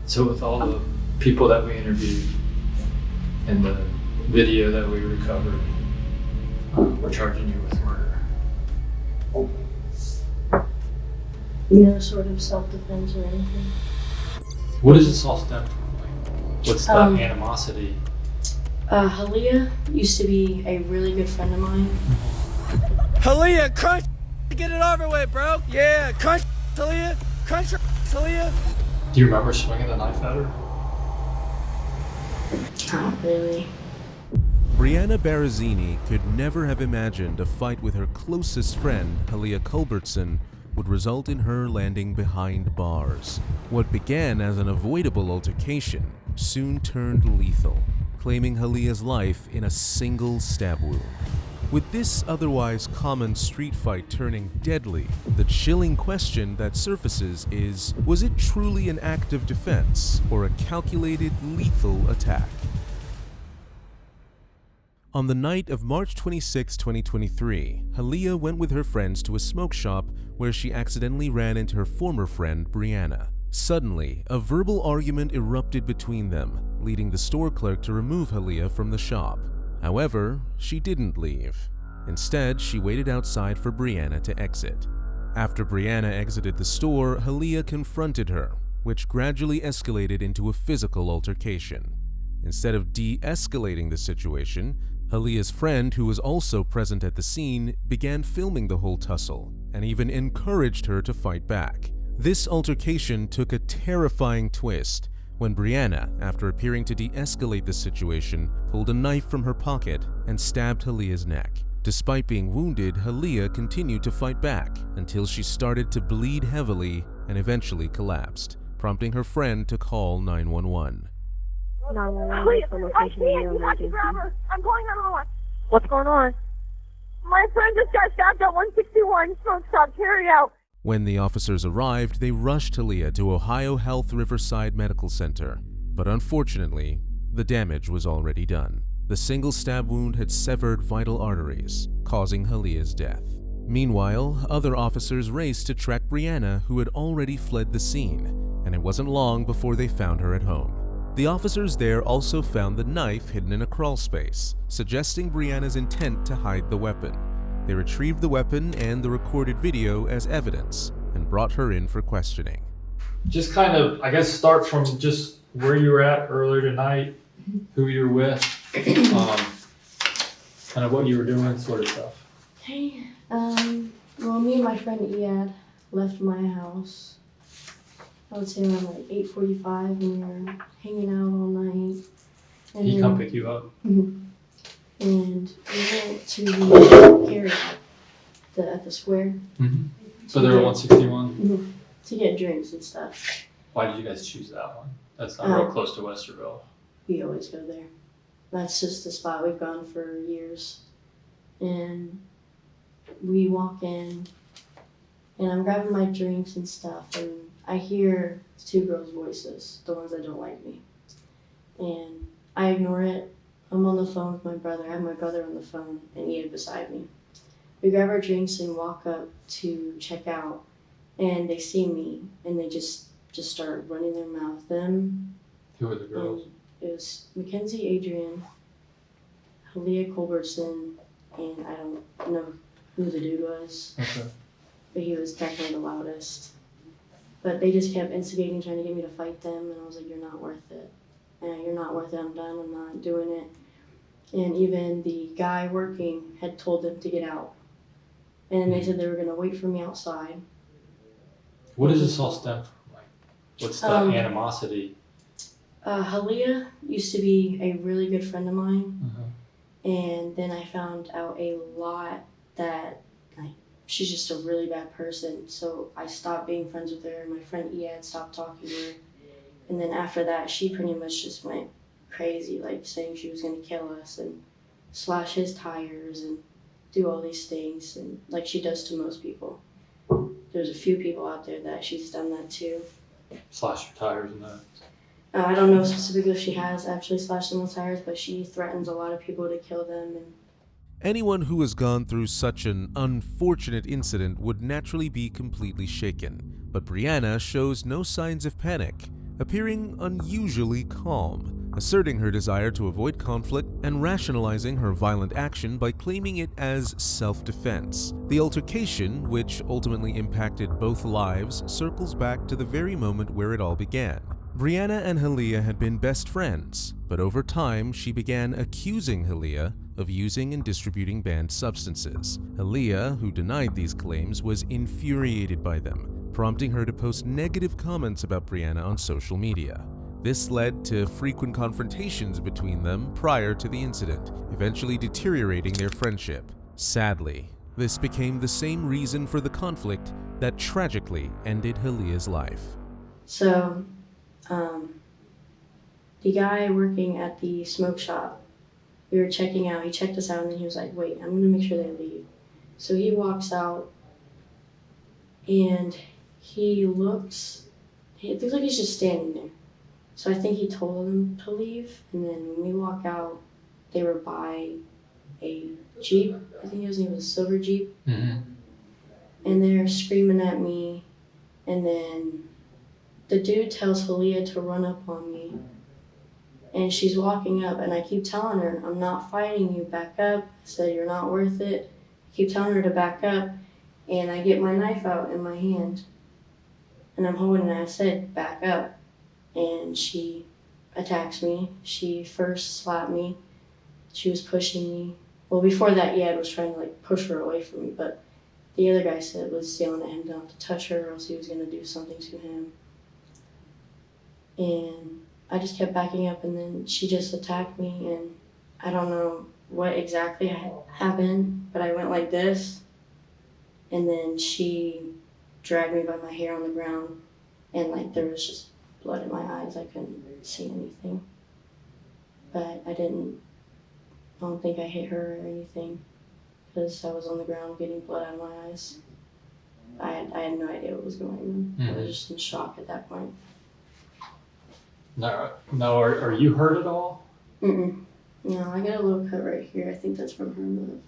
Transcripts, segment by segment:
So with all the people that we interviewed and the video that we recovered, we're charging you with murder. No sort of self-defense or anything. What does this all stem from? Like, what's the animosity? Halia used to be a really good friend of mine. Halia, crunch! Get it over with, bro! Yeah, crunch, Halia! Crunch, Halia! Do you remember swinging the knife at her? Not really. Bryanna Barozzini could never have imagined a fight with her closest friend, Halia Culbertson, would result in her landing behind bars. What began as an avoidable altercation soon turned lethal, claiming Halia's life in a single stab wound. With this otherwise common street fight turning deadly, the chilling question that surfaces is, was it truly an act of defense or a calculated lethal attack? On the night of March 26, 2023, Halia went with her friends to a smoke shop where she accidentally ran into her former friend, Bryanna. Suddenly, a verbal argument erupted between them, leading the store clerk to remove Halia from the shop. However, she didn't leave. Instead, she waited outside for Bryanna to exit. After Bryanna exited the store, Halia confronted her, which gradually escalated into a physical altercation. Instead of de-escalating the situation, Halia's friend, who was also present at the scene, began filming the whole tussle and even encouraged her to fight back. This altercation took a terrifying twist when Bryanna, after appearing to de-escalate the situation, pulled a knife from her pocket and stabbed Halia's neck. Despite being wounded, Halia continued to fight back until she started to bleed heavily and eventually collapsed, prompting her friend to call 911. 911 for location near emergency. I'm calling 911. What's going on? My friend just got stabbed at 161 Smoke Shop. Carry out. When the officers arrived, they rushed Halia to Ohio Health Riverside Medical Center. But unfortunately, the damage was already done. The single stab wound had severed vital arteries, causing Halia's death. Meanwhile, other officers raced to track Bryanna, who had already fled the scene, and it wasn't long before they found her at home. The officers there also found the knife hidden in a crawl space, suggesting Bryanna's intent to hide the weapon. They retrieved the weapon and the recorded video as evidence and brought her in for questioning. Just kind of, I guess, start from just where you were at earlier tonight, who you were with, kind of what you were doing, sort of stuff. Hey, well, me and my friend Iad left my house. I would say around like 8:45, and we were hanging out all night. And He come pick you up? Mm-hmm. And we went to the carryout at the square. Mm-hmm. So they were 161? Mm-hmm. To get drinks and stuff. Why did you guys choose that one? That's not real close to Westerville. We always go there. That's just the spot we've gone for years. And we walk in, and I'm grabbing my drinks and stuff, and I hear two girls' voices, the ones that don't like me. And I ignore it. I'm on the phone with my brother. I have my brother on the phone and Ian beside me. We grab our drinks and walk up to check out, and they see me, and they just start running their mouth. Who were the girls? It was Mackenzie Adrian, Halia Culbertson, and I don't know who the dude was. Okay. But he was definitely the loudest. But they just kept instigating, trying to get me to fight them, and I was like, you're not worth it. And you're not worth it, I'm done, I'm not doing it. And even the guy working had told them to get out. And they said they were going to wait for me outside. What does this all stem from? Like, what's the animosity? Halia used to be a really good friend of mine. Mm-hmm. And then I found out a lot that she's just a really bad person. So I stopped being friends with her. My friend Iad stopped talking to her. And then after that, she pretty much just went crazy, like saying she was going to kill us and slash his tires and do all these things, and like she does to most people. There's a few people out there that she's done that to. Slash your tires and that? I don't know specifically if she has actually slashed someone's tires, but she threatens a lot of people to kill them. And anyone who has gone through such an unfortunate incident would naturally be completely shaken. But Bryanna shows no signs of panic, appearing unusually calm, asserting her desire to avoid conflict and rationalizing her violent action by claiming it as self-defense. The altercation, which ultimately impacted both lives, circles back to the very moment where it all began. Bryanna and Halia had been best friends, but over time she began accusing Halia of using and distributing banned substances. Halia, who denied these claims, was infuriated by them, prompting her to post negative comments about Bryanna on social media. This led to frequent confrontations between them prior to the incident, eventually deteriorating their friendship. Sadly, this became the same reason for the conflict that tragically ended Halia's life. So, the guy working at the smoke shop, we were checking out, he checked us out and then he was like, wait, I'm gonna make sure they leave. So he walks out and it looks like he's just standing there. So I think he told them to leave, and then when we walk out, they were by a Jeep. I think his name was a silver Jeep. Mm-hmm. And they're screaming at me, and then the dude tells Halia to run up on me, and she's walking up, and I keep telling her, I'm not fighting you, back up. I said, you're not worth it. I keep telling her to back up, and I get my knife out in my hand, and I'm holding it, I said, back up. And she attacks me. She first slapped me. She was pushing me. Well, before that, Yad was trying to like push her away from me, but the other guy was yelling at him not to touch her or else he was going to do something to him. And I just kept backing up, and then she just attacked me, and I don't know what exactly happened, but I went like this, and then she dragged me by my hair on the ground, and like there was just blood in my eyes. I couldn't see anything. But I don't think I hit her or anything because I was on the ground getting blood out of my eyes. I had no idea what was going on. Mm-hmm. I was just in shock at that point. No, are you hurt at all? No, I got a little cut right here. I think that's from her move.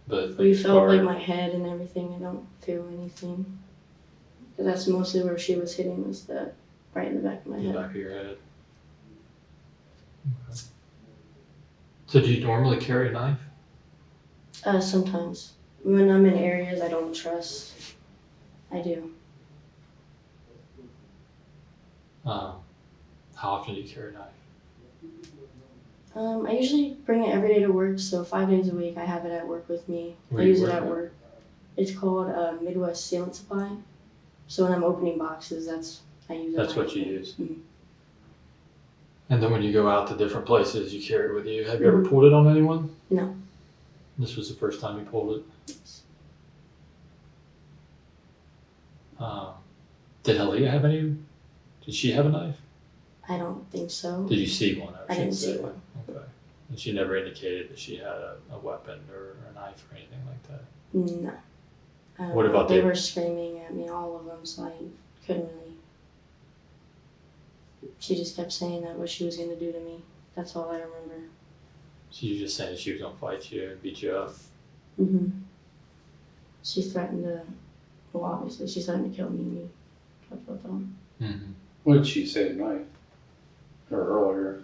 But We felt like my head and everything. I don't feel anything. Because that's mostly where she was hitting, was right in the back of my head. The back of your head. Okay. So do you normally carry a knife? Sometimes. When I'm in areas I don't trust, I do. How often do you carry a knife? I usually bring it every day to work, so 5 days a week I have it at work with me. Where I you use it work at at? work. It's called Midwest Sealant Supply. So when I'm opening boxes, I use it. That's what you use. Mm-hmm. And then when you go out to different places, you carry it with you. Have you ever pulled it on anyone? No. This was the first time you pulled it? Yes. Did Halia have any? Did she have a knife? I don't think so. Did you see one? I didn't see one. Okay. And she never indicated that she had a weapon or a knife or anything like that? No. I don't What know. about They the- were screaming at me, all of them, so I couldn't really. She just kept saying that what she was going to do to me. That's all I remember. So you just saying she was going to fight you and beat you up? Mm-hmm. She threatened to, well, obviously, she threatened to kill me and me. That's what them. Mm-hmm. What did she say tonight? Or earlier?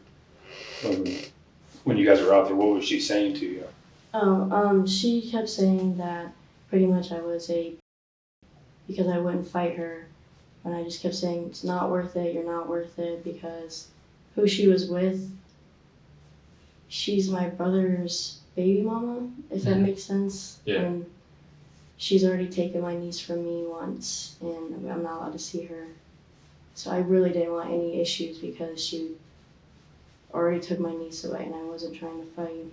When you guys were out there, what was she saying to you? She kept saying that pretty much I was because I wouldn't fight her. And I just kept saying, it's not worth it, you're not worth it, because who she was with, she's my brother's baby mama, if that makes sense. Yeah. And she's already taken my niece from me once, and I'm not allowed to see her. So I really didn't want any issues because she already took my niece away and I wasn't trying to fight.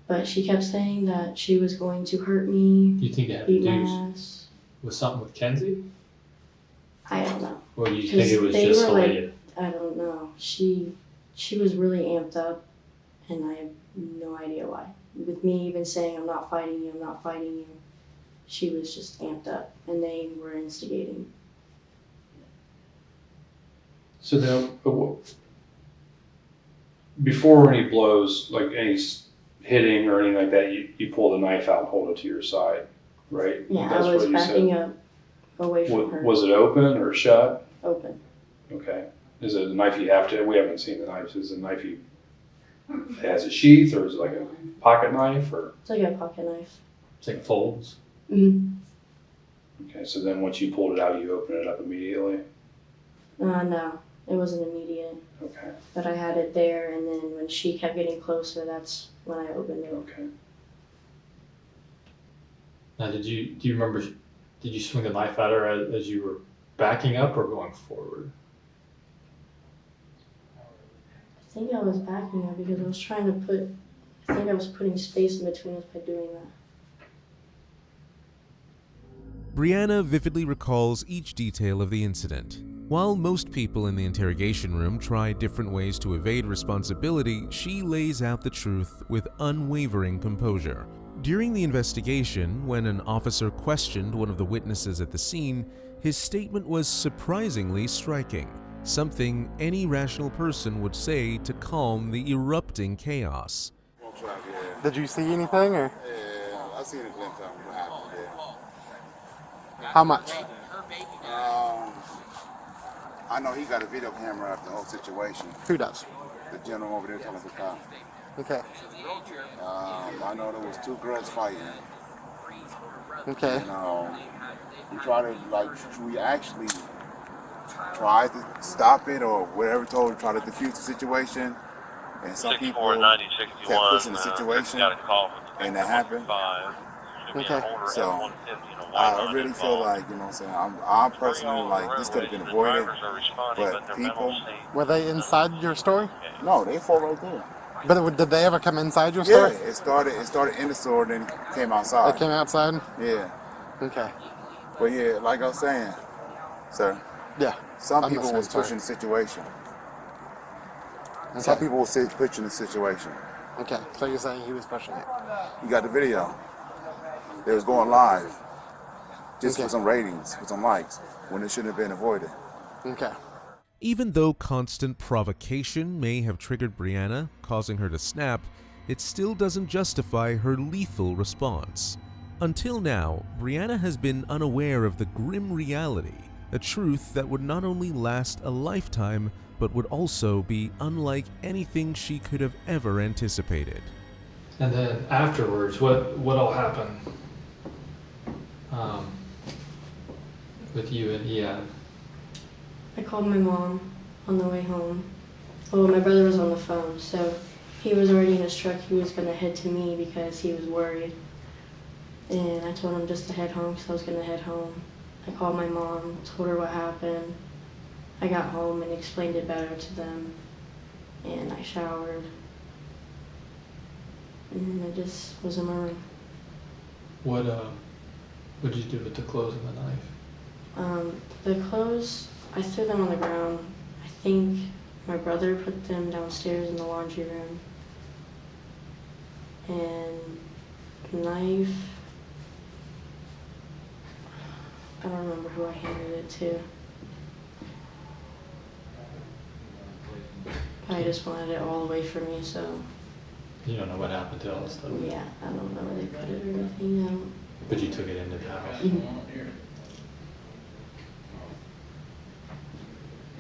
But she kept saying that she was going to hurt me, Do you think it had to beat my do ass. with something with Kenzie? I don't know. Or do you think it was They just were like- Halia? I don't know. She was really amped up, and I have no idea why. With me even saying, I'm not fighting you, she was just amped up, and they were instigating. So then, before any blows, like any hitting or anything like that, you pull the knife out and hold it to your side, right? Yeah, That's I was what you said? backing up away from her. Was it open or shut? Open. Okay. Is it a knife you have to? We haven't seen the knife. Is it a knife you it has a sheath, or is it like a pocket knife, or? It's like a pocket knife. It's like folds. Mm-hmm. Okay, so then once you pulled it out, you opened it up immediately? No, it wasn't immediate. Okay. But I had it there, and then when she kept getting closer, that's when I opened it. Okay. Now, do you remember, did you swing the knife at her as you were backing up or going forward? I think I was backing up because I was trying to I was putting space in between us by doing that. Bryanna vividly recalls each detail of the incident. While most people in the interrogation room try different ways to evade responsibility, she lays out the truth with unwavering composure. During the investigation, when an officer questioned one of the witnesses at the scene, his statement was surprisingly striking, something any rational person would say to calm the erupting chaos. Did you see anything, or? Yeah, I seen a glimpse of what happened there. How much? I know he got a video camera of the whole situation. Who does? The gentleman over there telling the cop. Okay. I know there was two girls fighting. Okay. And we actually tried to stop it or whatever, try to defuse the situation. And some people kept pushing the situation, and that happened. Okay. So I really feel like, you know what I'm saying, I'm personally like, this could have been avoided, but people... Were they inside your store? No, they fought right there. But did they ever come inside your store? Yeah, it started in the store, then came outside. It came outside? Yeah. Okay. But yeah, like I was saying, sir, Yeah. some I'm people listening, was pushing the situation. Okay. Some people was pushing the situation. Okay, so you're saying he was pushing it. You got the video. They was going live. Just Okay. for some ratings, for some likes, when it shouldn't have been avoided. Okay. Even though constant provocation may have triggered Bryanna, causing her to snap, it still doesn't justify her lethal response. Until now, Bryanna has been unaware of the grim reality, a truth that would not only last a lifetime, but would also be unlike anything she could have ever anticipated. And then afterwards, what all happened with you and Ian? I called my mom on the way home. Well, my brother was on the phone, so he was already in his truck. He was going to head to me because he was worried. And I told him just to head home because I was going to head home. I called my mom, told her what happened. I got home and explained it better to them. And I showered. And I just was in my room. What did you do with the clothes and the knife? The clothes, I threw them on the ground. I think my brother put them downstairs in the laundry room. And the knife, I don't remember who I handed it to. I just wanted it all away from me, so You don't know what happened to all this stuff, yeah, I don't know where they put it or anything. I don't. but you took it into the house.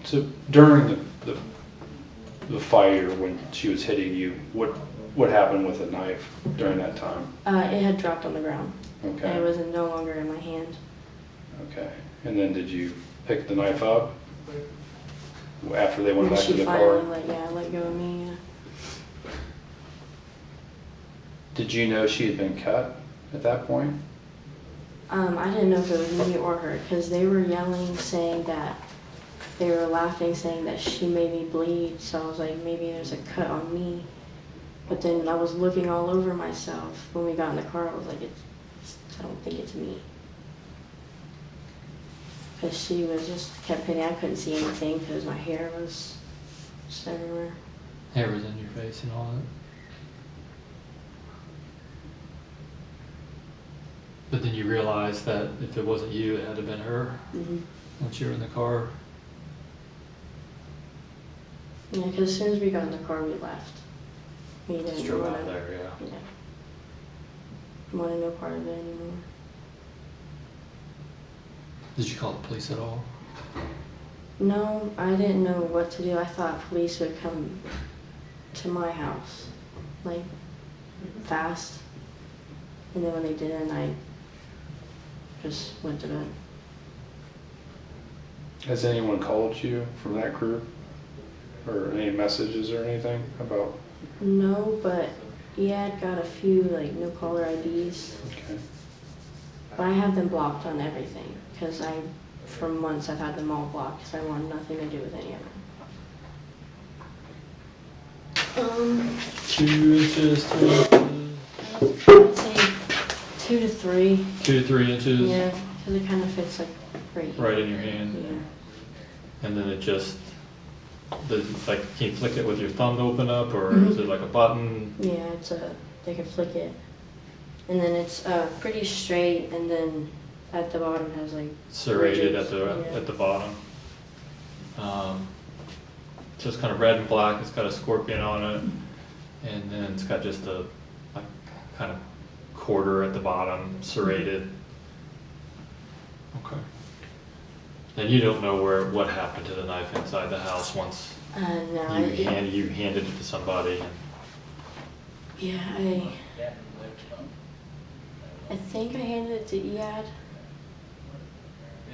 So during the fight, or when she was hitting you, what happened with the knife during that time? It had dropped on the ground. Okay. And it was no longer in my hand. Okay. And then did you pick the knife up after they went And back to she the finally car? let go of me. Yeah. Did you know she had been cut at that point? I didn't know if it was me or her because they were yelling, saying that they were laughing, saying that she made me bleed. So I was like, maybe there's a cut on me. But then I was looking all over myself when we got in the car. I was like, I don't think it's me. Because she was just kept hitting. I couldn't see anything because my hair was just everywhere. Hair was in your face and all that. But then you realized that if it wasn't you, it had to have been her. Mm-hmm. Once you were in the car. Yeah, because as soon as we got in the car, we left. We Just didn't drove want out to. there, yeah. Yeah. Wanted no part of it anymore. Did you call the police at all? No, I didn't know what to do. I thought police would come to my house, like, fast. And then when they didn't, I just went to bed. Has anyone called you from that group? Or any messages or anything about? No, but yeah, I'd got a few, like, no caller IDs. Okay. But I have them blocked on everything, because for months I've had them all blocked, because I want nothing to do with any of them. 2 inches, 3 inches. I'd say 2 to 3. 2 to 3 inches. Yeah, because it kind of fits like right here. Right in your hand. Yeah. And then it just, like, can you flick it with your thumb to open up, or is it like a button? Yeah, they can flick it. And then it's pretty straight, and then at the bottom it has like Serrated ridges. at the bottom. So it's kind of red and black. It's got a scorpion on it, and then it's got just a like kind of quarter at the bottom, serrated. Okay. And you don't know what happened to the knife inside the house once No, you handed it to somebody. Yeah, I think I handed it to Iad.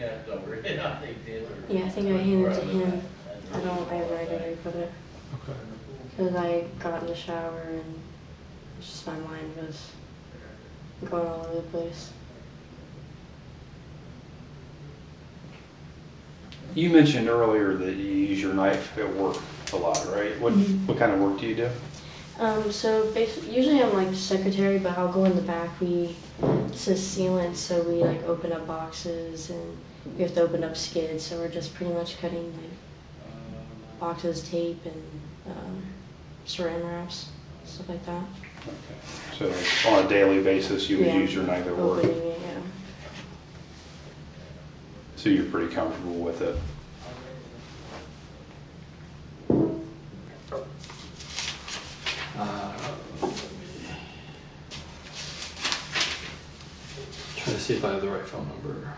Yeah, I think I handed it to him. I have no idea where he put it. Okay. Because I got in the shower and just my mind was going all over the place. You mentioned earlier that you use your knife at work a lot, right? What kind of work do you do? So basically, usually I'm like secretary, but I'll go in the back. It's a sealant, so we like open up boxes and we have to open up skids. So we're just pretty much cutting like boxes, tape, and saran wraps, stuff like that. Okay. So on a daily basis, you would use your knife at work. Opening it, yeah. So you're pretty comfortable with it. Try to see if I have the right phone number.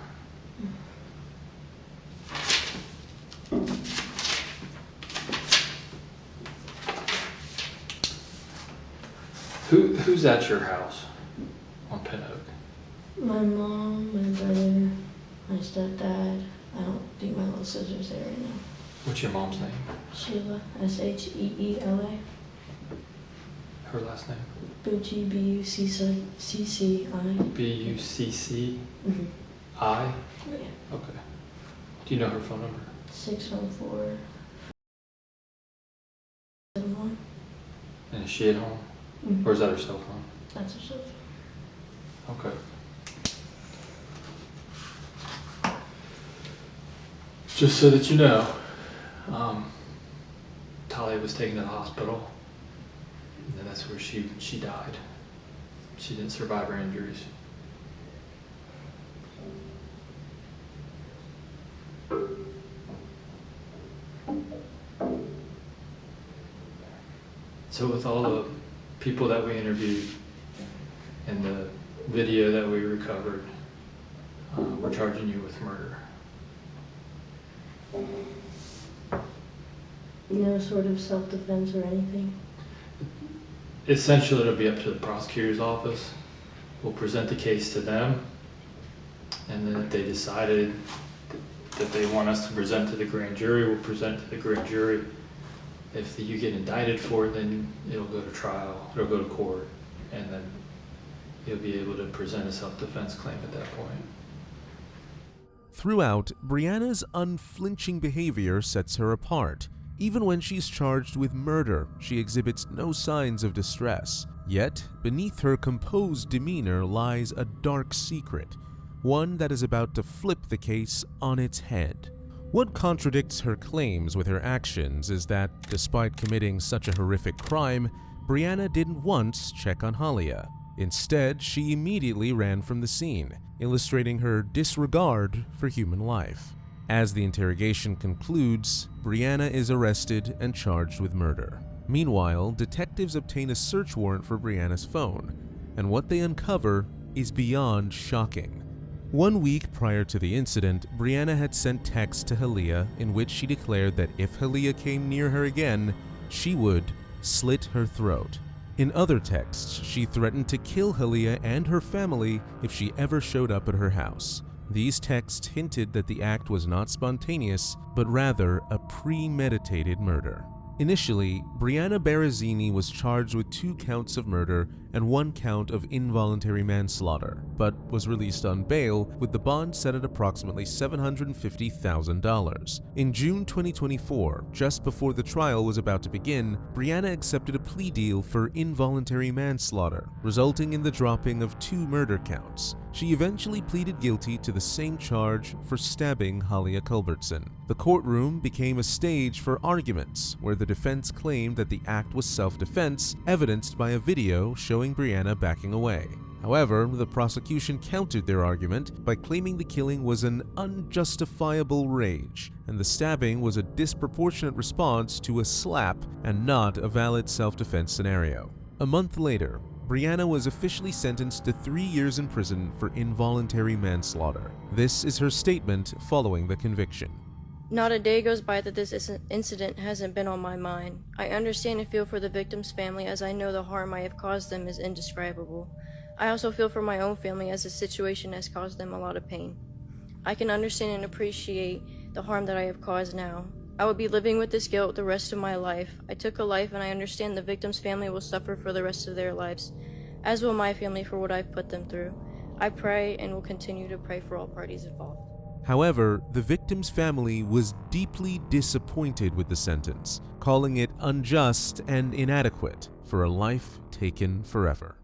Who's at your house on Pin Oak? My mom, my brother, my stepdad. I don't think my little sister's there right now. What's your mom's name? Sheila, Sheela. Her last name? Bucci, B-U-C-C-I. B-U-C-C-I? Yeah. Okay. Do you know her phone number? 614. And is she at home? Or is that her cell phone? That's her cell phone. Okay. Just so that you know, Talia was taken to the hospital, and then that's where she died. She didn't survive her injuries. So with all the people that we interviewed and the video that we recovered, we're charging you with murder. No sort of self-defense or anything? Essentially, it'll be up to the prosecutor's office. We'll present the case to them, and then if they decided that they want us to present to the grand jury, we'll present to the grand jury. If you get indicted for it, then it'll go to trial, it'll go to court, and then you'll be able to present a self-defense claim at that point. Throughout, Bryanna's unflinching behavior sets her apart. Even when she's charged with murder, she exhibits no signs of distress. Yet, beneath her composed demeanor lies a dark secret, one that is about to flip the case on its head. What contradicts her claims with her actions is that, despite committing such a horrific crime, Bryanna didn't once check on Halia. Instead, she immediately ran from the scene, illustrating her disregard for human life. As the interrogation concludes, Bryanna is arrested and charged with murder. Meanwhile, detectives obtain a search warrant for Bryanna's phone, and what they uncover is beyond shocking. 1 week prior to the incident, Bryanna had sent texts to Halia in which she declared that if Halia came near her again, she would slit her throat. In other texts, she threatened to kill Halia and her family if she ever showed up at her house. These texts hinted that the act was not spontaneous, but rather a premeditated murder. Initially, Bryanna Barozzini was charged with 2 counts of murder and 1 count of involuntary manslaughter, but was released on bail with the bond set at approximately $750,000. In June 2024, just before the trial was about to begin, Bryanna accepted a plea deal for involuntary manslaughter, resulting in the dropping of 2 murder counts. She eventually pleaded guilty to the same charge for stabbing Halia Culbertson. The courtroom became a stage for arguments, where the defense claimed that the act was self-defense, evidenced by a video showing Bryanna backing away. However, the prosecution countered their argument by claiming the killing was an unjustifiable rage, and the stabbing was a disproportionate response to a slap and not a valid self-defense scenario. A month later, Bryanna was officially sentenced to 3 years in prison for involuntary manslaughter. This is her statement following the conviction. Not a day goes by that this incident hasn't been on my mind. I understand and feel for the victim's family, as I know the harm I have caused them is indescribable. I also feel for my own family, as the situation has caused them a lot of pain. I can understand and appreciate the harm that I have caused now. I will be living with this guilt the rest of my life. I took a life, and I understand the victim's family will suffer for the rest of their lives, as will my family for what I've put them through. I pray and will continue to pray for all parties involved. However, the victim's family was deeply disappointed with the sentence, calling it unjust and inadequate for a life taken forever.